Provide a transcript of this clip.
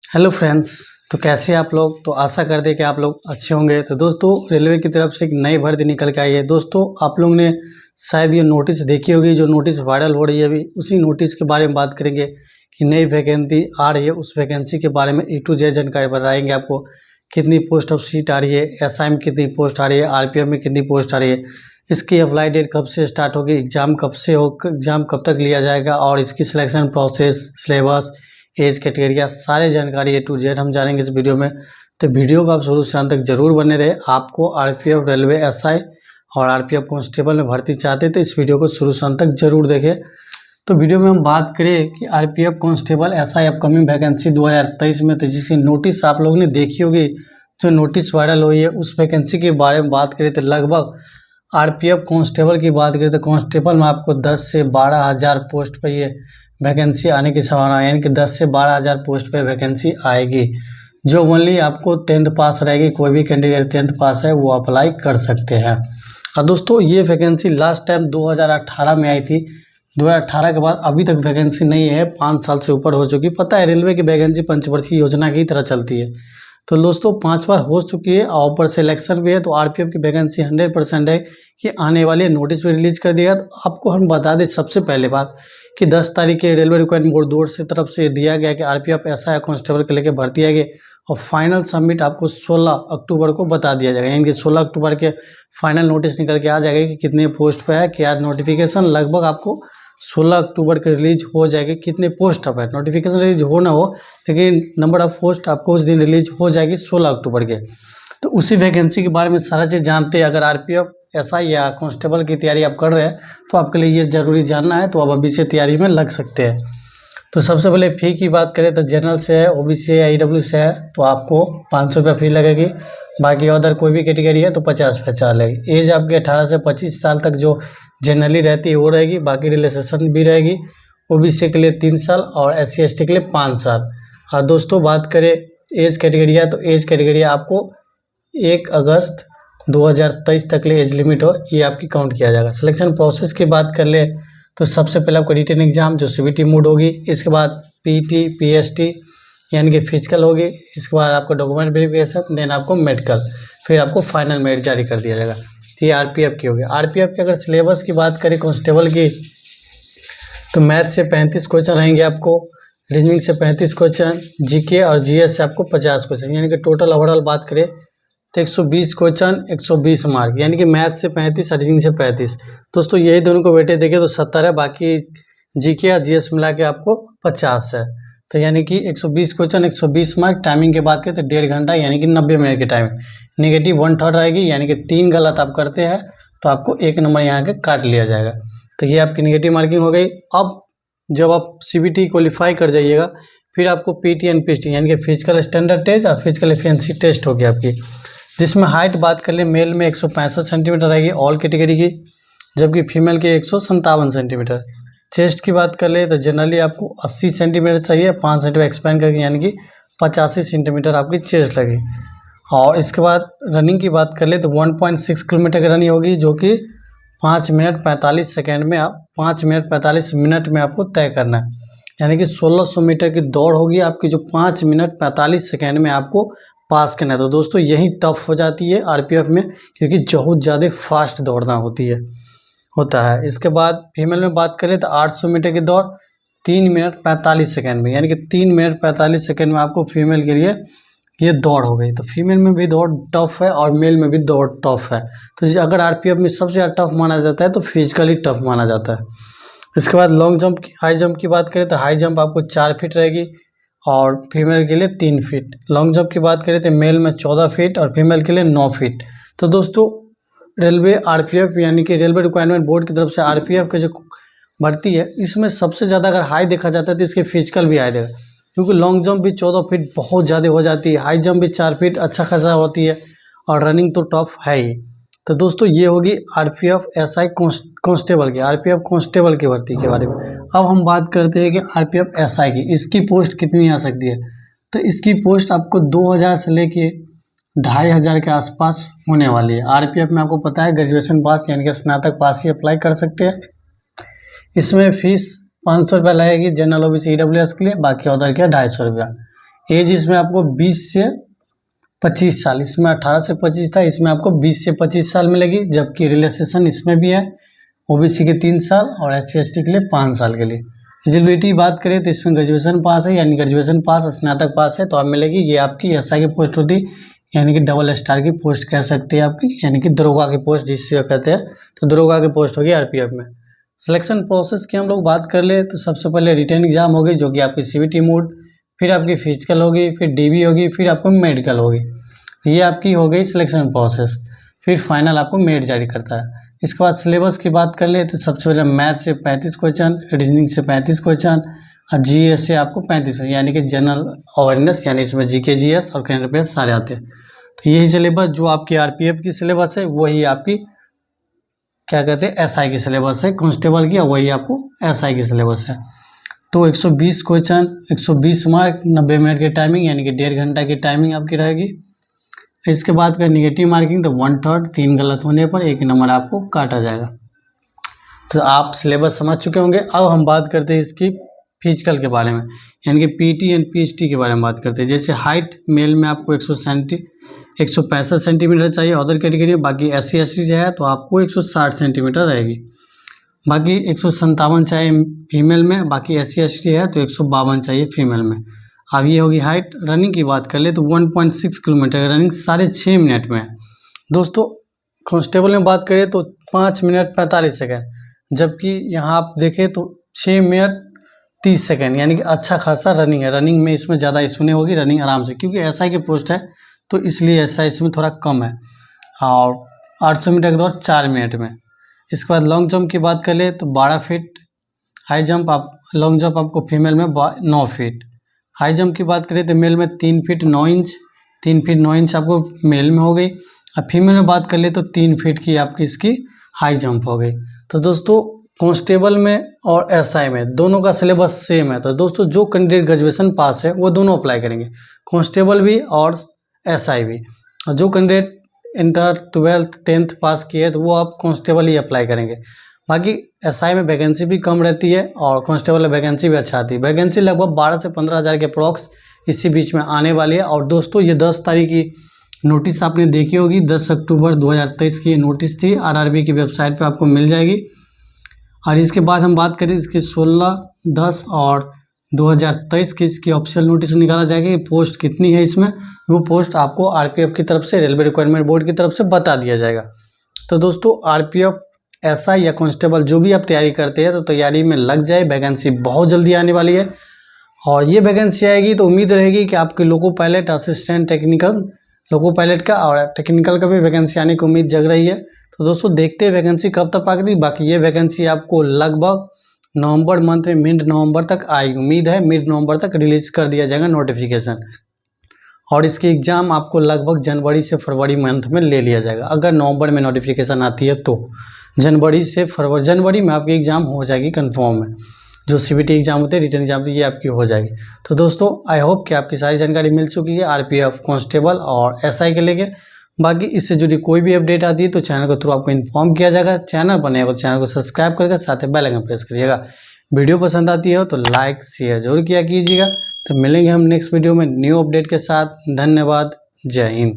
Hello friends. तो कैसे हैं आप लोग। तो आशा करते हैं कि आप लोग अच्छे होंगे। तो दोस्तों रेलवे की तरफ से एक नई भर्ती निकल के आई है। दोस्तों आप लोग ने शायद ये नोटिस देखी होगी, जो नोटिस वायरल हो रही है अभी, उसी नोटिस के बारे में बात करेंगे कि नई वैकेंसी आ रही है। उस वैकेंसी के बारे में A to Z जानकारी बताएंगे आपको। कितनी पोस्ट ऑफ सीट आ रही है, SI में कितनी पोस्ट आ रही है, RPF में कितनी पोस्ट आ रही है, इसकी अप्लाई डेट कब से स्टार्ट होगी, एग्ज़ाम कब से हो, एग्ज़ाम कब तक लिया जाएगा, और इसकी सिलेक्शन प्रोसेस, सिलेबस, एज कैटेगरिया, सारे जानकारी A to Z हम जानेंगे इस वीडियो में। तो वीडियो को आप शुरू से अंत तक जरूर बने रहे। आपको RPF रेलवे SI और RPF कांस्टेबल में भर्ती चाहते तो इस वीडियो को शुरू से अंत तक जरूर देखें। तो वीडियो में हम बात करें कि RPF constable SI upcoming vacancy 2023 में, तो जिसकी नोटिस आप लोगों ने देखी होगी, जो नोटिस वायरल हुई है, उस वैकेंसी के बारे में बात करें तो लगभग RPF कांस्टेबल की बात करें तो कांस्टेबल में आपको 10 से 12 हज़ार पोस्ट पर ये वैकेंसी आने की संभावना है। यानी कि 10 से 12 हज़ार पोस्ट पे वैकेंसी आएगी, जो ओनली आपको 10th पास रहेगी। कोई भी कैंडिडेट 10th पास है वो अप्लाई कर सकते हैं। और दोस्तों ये वैकेंसी लास्ट टाइम 2018 में आई थी। 2018 के बाद अभी तक वैकेंसी नहीं है, 5 साल से ऊपर हो चुकी। पता है रेलवे की वैकेंसी पंचवर्षीय योजना की तरह चलती है। तो दोस्तों 5 बार हो चुकी है और ऊपर से इलेक्शन भी है। तो RPF की वैकेंसी 100% है कि आने वाली नोटिस भी रिलीज कर दिया। तो आपको हम बता दें सबसे पहले बात कि 10 तारीख के रेलवे रिक्वायरमेंट बोर्ड 2 से तरफ से दिया गया कि RPF SI कांस्टेबल के लेके भर्ती आएगी और फाइनल सबमिट आपको 16 अक्टूबर को बता दिया जाएगा। यानी कि 16 अक्टूबर के फाइनल नोटिस निकल के आ जाएगा कि कितने पोस्ट पे है, क्या नोटिफिकेशन लगभग आपको 16 अक्टूबर के रिलीज हो जाएगी। कितने पोस्ट अब है, नोटिफिकेशन रिलीज हो ना हो, लेकिन नंबर ऑफ पोस्ट आपको उस दिन रिलीज हो जाएगी 16 अक्टूबर के। तो उसी वैकेंसी के बारे में सारा चीज़ जानते हैं। अगर RPF SI या कांस्टेबल की तैयारी आप कर रहे हैं तो आपके लिए ये ज़रूरी जानना है, तो आप अभी से तैयारी में लग सकते हैं। तो सबसे पहले फ़ी की बात करें तो जनरल से है, OBC है, EW से है तो आपको 500 रुपये फ़ी लगेगी। बाकी अदर कोई भी कैटेगरी है तो 50 रुपये चार्ज लगेगी। एज आपके 18 से 25 साल तक जो जनरली रहती है वो रहेगी। बाकी रिलैक्सेशन भी रहेगी। OBC के लिए 3 साल और SC ST के लिए 5 साल। और दोस्तों बात करें एज कैटेगरी है तो एज कैटेगरी आपको 1 अगस्त 2023 तक ले एज लिमिट हो, ये आपकी काउंट किया जाएगा। सिलेक्शन प्रोसेस की बात कर ले तो सबसे पहले आपको रिटन एग्जाम जो CBT मोड होगी, इसके बाद PT PST यानी कि फिजिकल होगी, इसके बाद आपको डॉक्यूमेंट वेरिफिकेशन, देन आपको मेडिकल, फिर आपको फाइनल मेरिट जारी कर दिया जाएगा। तो ये RPF की होगी। RPF के अगर सिलेबस की बात करें कांस्टेबल की तो मैथ से 35 क्वेश्चन रहेंगे आपको, रीजनिंग से 35 क्वेश्चन, GK और GS से आपको 50 क्वेश्चन, यानी कि टोटल ओवरऑल बात करें तो 120 क्वेश्चन 120 मार्क, यानी कि मैथ से 35 और रीजनिंग से 35। दोस्तों यही दोनों को वेटेज देखें तो 70 है, बाकी GK और GS मिला के आपको 50 है। तो यानी कि 120 क्वेश्चन 120 मार्क। टाइमिंग की बात करें तो 1.5 घंटा यानी कि 90 मिनट की टाइम। नेगेटिव 1/3 रहेगी, यानी कि 3 गलत आप करते हैं तो आपको 1 नंबर यहाँ के काट लिया जाएगा। तो ये आपकी नेगेटिव मार्किंग हो गई। अब जब आप CBT क्वालिफाई कर जाइएगा फिर आपको PT एंड PST यानी कि फिजिकल स्टैंडर्ड टेस्ट और फिजिकल एफिशिएंसी टेस्ट होगी आपकी, जिसमें हाइट बात कर ले मेल में 165 सेंटीमीटर रहेगी ऑल कैटेगरी की, जबकि फीमेल की 157 सेंटीमीटर। चेस्ट की बात कर ले तो जनरली आपको 80 सेंटीमीटर चाहिए, 5 सेंटीमीटर एक्सपेंड करके यानी कि 85 सेंटीमीटर आपकी चेस्ट लगी। और इसके बाद रनिंग की बात कर ले तो 1.6 किलोमीटर की रनिंग होगी, जो कि 5 मिनट 45 सेकेंड में 5 मिनट 45 मिनट में आपको तय करना है। यानी कि 1600 मीटर की दौड़ होगी आपकी, जो 5 मिनट 45 सेकेंड में आपको पास करना है। तो दोस्तों यही टफ हो जाती है RPF में, क्योंकि बहुत ज़्यादा फास्ट दौड़ना होता है। इसके बाद फीमेल में बात करें तो 800 मीटर की दौड़ 3 मिनट 45 सेकेंड में, यानी कि 3 मिनट 45 सेकेंड में आपको फीमेल के लिए ये दौड़ हो गई। तो फीमेल में भी दौड़ टफ है और मेल में भी दौड़ टफ है। तो अगर RPF में सबसे ज़्यादा टफ माना जाता है तो फिजिकली टफ माना जाता है। इसके बाद लॉन्ग जंप हाई जंप की बात करें तो हाई जंप आपको 4 फीट रहेगी और फीमेल के लिए 3 फीट। लॉन्ग जंप की बात करें तो मेल में 14 फीट और फीमेल के लिए 9 फीट। तो दोस्तों रेलवे RPF यानी कि रेलवे रिक्वायरमेंट बोर्ड की तरफ से RPF के जो भर्ती है, इसमें सबसे ज़्यादा अगर हाई देखा जाता है तो इसके फिजिकल भी हाई देगा, क्योंकि लॉन्ग जंप भी 14 फीट बहुत ज़्यादा हो जाती है, हाई जंप भी 4 फीट अच्छा खासा होती है और रनिंग तो टफ है ही। तो दोस्तों ये होगी RPF SI कांस्टेबल की, RPF कांस्टेबल की भर्ती के बारे में। अब हम बात करते हैं कि RPF SI की, इसकी पोस्ट कितनी आ सकती है। तो इसकी पोस्ट आपको 2000 से लेके 2500 के आसपास होने वाली है। RPF में आपको पता है ग्रेजुएशन पास यानी कि स्नातक पास ही अप्लाई कर सकते हैं। इसमें फीस 500 रुपये लगेगी जनरल OBC EWS के लिए, बाकी अदर के 250 रुपया। एज इसमें आपको 20 से 25 साल, इसमें 18 से 25 था, इसमें आपको 20 से 25 साल मिलेगी। जबकि रिलैक्सेशन इसमें भी है, ओबीसी के 3 साल और SC ST के लिए 5 साल के लिए। एलिजिबिलिटी बात करें तो इसमें ग्रेजुएशन पास है, यानी ग्रेजुएशन पास स्नातक पास है तो आप मिलेगी। ये आपकी SI की पोस्ट होती, यानी कि डबल स्टार की पोस्ट कह सकते हैं आपकी, यानी कि दरोगा की पोस्ट जिससे कहते हैं, तो दरोगा की पोस्ट होगी RPF में। सिलेक्शन प्रोसेस की हम लोग बात कर ले तो सबसे पहले रिटन एग्जाम होगी जो कि आपकी CBT मोड, फिर आपकी फिजिकल होगी, फिर DB होगी, फिर आपको मेडिकल होगी। ये आपकी हो गई सिलेक्शन प्रोसेस। फिर फाइनल आपको मेरिट जारी करता है। इसके बाद सिलेबस की बात कर ले तो सबसे पहले मैथ से 35 क्वेश्चन, रीजनिंग से 35 क्वेश्चन और GS से आपको 35, यानी कि जनरल अवेयरनेस, यानी इसमें GK GS और करंट अफेयर्स सारे आते हैं। तो यही सिलेबस जो आपकी RPF की सिलेबस है वही आपकी क्या कहते हैं SI की सिलेबस है, कांस्टेबल की, और वही आपको SI की सिलेबस है। तो 120 क्वेश्चन, 120 मार्क, 90 मिनट की टाइमिंग, यानी कि 1.5 घंटा की टाइमिंग आपकी रहेगी। इसके बाद का निगेटिव मार्किंग तो 1/3, 3 गलत होने पर 1 नंबर आपको काटा जाएगा। तो आप सिलेबस समझ चुके होंगे। अब हम बात करते हैं इसकी फिजिकल के बारे में, यानी कि PT एंड PST के बारे में बात करते हैं। जैसे हाइट मेल में आपको 165 सेंटीमीटर चाहिए अदर कैटेगरी, बाकी SC ST जो है तो आपको 160 सेंटीमीटर रहेगी। बाकी 157 चाहिए फीमेल में, बाकी SC ST है तो 152 चाहिए फीमेल में। अब ये होगी हाइट। रनिंग की बात कर ले तो 1.6 किलोमीटर रनिंग 6.5 मिनट में। दोस्तों कांस्टेबल में बात करें तो 5 मिनट 45 सेकेंड, जबकि यहाँ आप देखें तो 6 मिनट 30 सेकेंड, यानी कि अच्छा खासा रनिंग है। रनिंग में इसमें ज़्यादा इशू नहीं होगी, रनिंग आराम से, क्योंकि SI की पोस्ट है तो इसलिए SI इसमें थोड़ा कम है। और 800 मीटर की दौड़ 4 मिनट में। इसके बाद लॉन्ग जंप की बात कर ले तो 12 feet, high jump long jump आपको फीमेल में 9 फीट। हाई जंप की बात करें तो मेल में 3 फीट 9 इंच, 3 फीट 9 इंच आपको मेल में हो गई। अब फीमेल में बात कर ले तो 3 फीट की आपकी इसकी हाई जंप हो गई। तो दोस्तों कांस्टेबल में और SI में दोनों का सिलेबस सेम है। तो दोस्तों जो कैंडिडेट ग्रेजुएशन पास है वो दोनों अप्लाई करेंगे, कांस्टेबल भी और SI भी। और जो कैंडिडेट इंटर 12th 10th पास किए तो वो आप कांस्टेबल ही अप्लाई करेंगे। बाकी SI में वैकेंसी भी कम रहती है और कांस्टेबल में वैकेंसी भी अच्छा आती है। वैकेंसी लगभग 12 से 15 हज़ार के अप्रॉक्स इसी बीच में आने वाली है। और दोस्तों ये 10 तारीख की नोटिस आपने देखी होगी, 10 अक्टूबर 2023 की नोटिस थी, RRB की वेबसाइट पे आपको मिल जाएगी। और इसके बाद हम बात करें इसकी 16, 10 और 2023 की इसकी ऑफिशियल नोटिस निकाला जाएगा। पोस्ट कितनी है इसमें, वो पोस्ट आपको RPF की तरफ से, रेलवे रिक्वायरमेंट बोर्ड की तरफ से बता दिया जाएगा। तो दोस्तों RPF SI या कांस्टेबल जो भी आप तैयारी करते हैं तो तैयारी में लग जाए, वैकेंसी बहुत जल्दी आने वाली है। और ये वैकेंसी आएगी तो उम्मीद रहेगी कि आपके loco pilot, assistant technical, loco pilot का और टेक्निकल का भी वैकेंसी आने की उम्मीद जग रही है। तो दोस्तों देखते हैं वैकेंसी कब तक आएगी। बाकी ये वैकेंसी आपको लगभग नवंबर मंथ में, मिड नवंबर तक आएगी। उम्मीद है मिड नवंबर तक रिलीज कर दिया जाएगा नोटिफिकेशन। और इसकी एग्ज़ाम आपको लगभग जनवरी से फरवरी मंथ में ले लिया जाएगा। अगर नवंबर में नोटिफिकेशन आती है तो जनवरी से फरवरी, जनवरी में आपकी एग्ज़ाम हो जाएगी कंफर्म है। जो CBT एग्ज़ाम होते हैं, रिटन एग्जाम, ये आपकी हो जाएगी। तो दोस्तों आई होप कि आपकी सारी जानकारी मिल चुकी है RPF, कांस्टेबल और SI के लेके। बाकी इससे जुड़ी कोई भी अपडेट आती है तो चैनल के थ्रू आपको इन्फॉर्म किया जाएगा। चैनल बने हो तो चैनल को सब्सक्राइब करके साथ ही बेल आइकन प्रेस करिएगा। वीडियो पसंद आती है तो लाइक शेयर जरूर किया कीजिएगा। तो मिलेंगे हम नेक्स्ट वीडियो में न्यू अपडेट के साथ। धन्यवाद, जय हिंद।